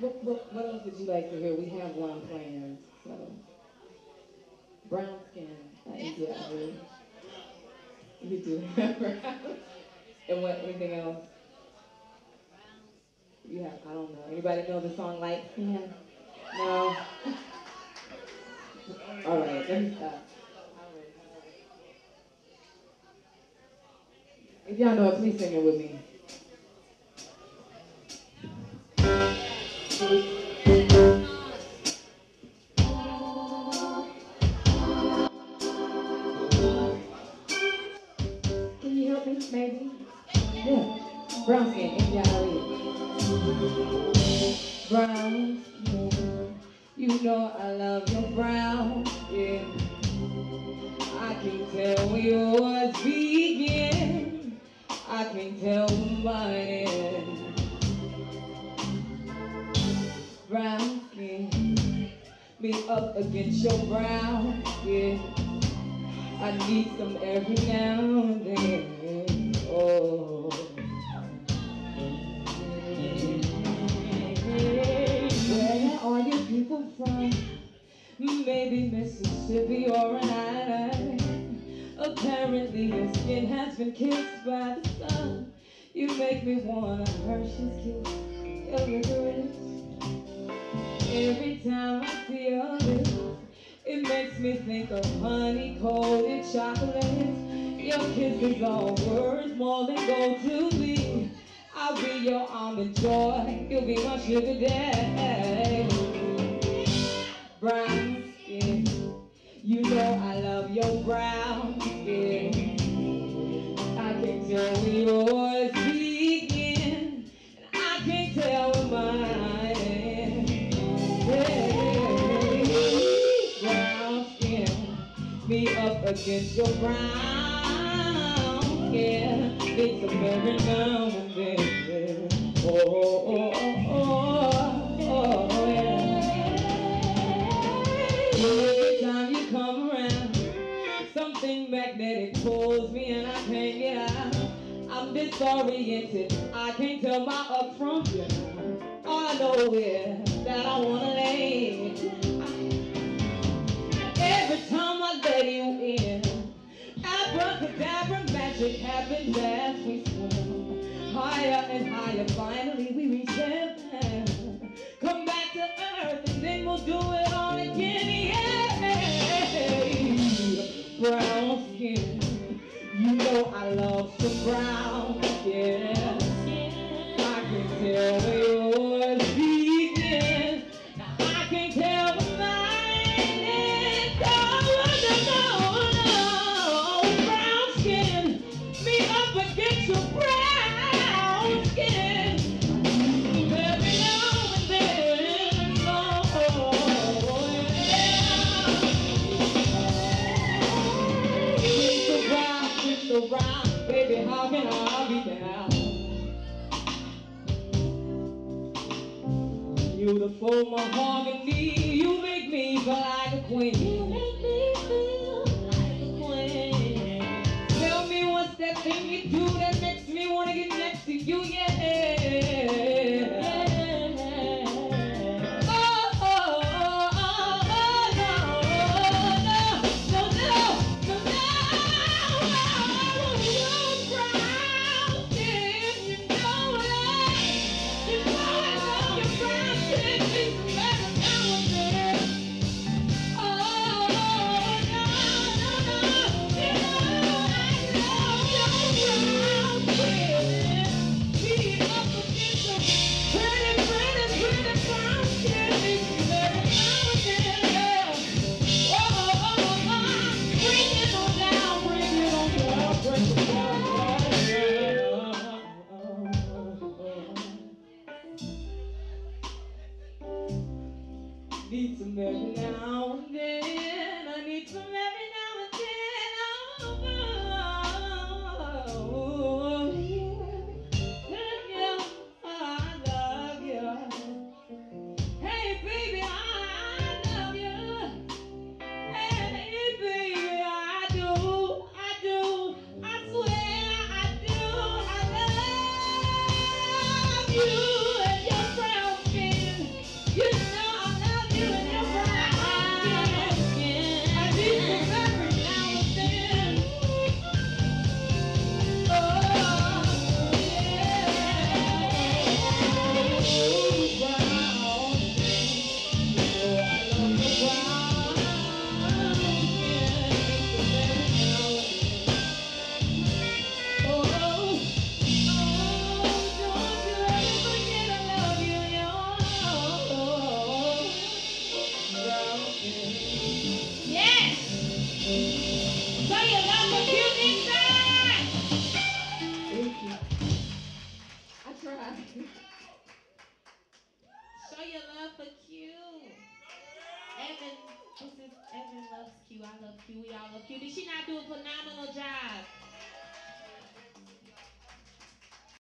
What else would you like to hear? We have one planned. So, brown skin. Yeah, we do have brown. And what? Anything else? You have? I don't know. Anybody know the song Light Skin? No. All right. Let me stop. If y'all know it, please sing it with me. Can you help me? Maybe. Yeah. Brown skin. Brown skin. You know I love your brown skin. I can tell where yours begin. I can tell where mine ends. Brown skin, me up against your brown skin. I need some every now and then. Oh. Where are you people from? Maybe Mississippi or an island. Apparently your skin has been kissed by the sun. You make me want a Hershey's kiss, your licorice. Every time I see your lips, it makes me think of honey-coated chocolate. Your kiss is all words, more than gold to me. I'll be your almond joy, you'll be my sugar daddy. Brown skin, you know I love your brown skin. I can tell where yours begin, and I can tell where mine ends. Hey, brown skin, me up against your brown skin. It's a very now and then. Oh, oh, oh, oh, oh, yeah. Every time you come around, something magnetic pulls me and I can't get out. I'm disoriented, I can't tell my up from down. All I know is that I wanna lay. Every time I let you in, abracadabra magic happens as we swim. Higher and higher, finally we reach heaven. Come back to earth and then we'll do it all again, yeah. Brown skin, you know I love some brown skin. I can tell where yours begin. Now I can tell where mine ends. Oh, no, brown skin, me up against your brown skin. Every now and then, oh, yeah. It's so brown, baby, how can I be down? Beautiful mahogany, you make me feel like a queen. You make me feel like a queen. Tell me what's that thing you do that makes me want to get next to you, yeah. Oh, oh, oh, oh, oh, no, no, no, no, no, no. You're brown skin, you know it. You know I love your brown skin, it's better now and then. Oh, no, no, no, you know I love your brown skin. Be up against your pretty, pretty, pretty brown skin, it's better now and then. Oh, oh, oh, oh, bring it on down, bring it on down, bring it down. Need some every now and then. I need some every now and then. Oh, yeah, I love you. Hey, baby, I love you. Hey, baby, I do, I do, I swear I do. I love you and your brown skin. That's right. Show your love for Q. Evan, this is Evan loves Q. I love Q. We all love Q. Did she not do a phenomenal job?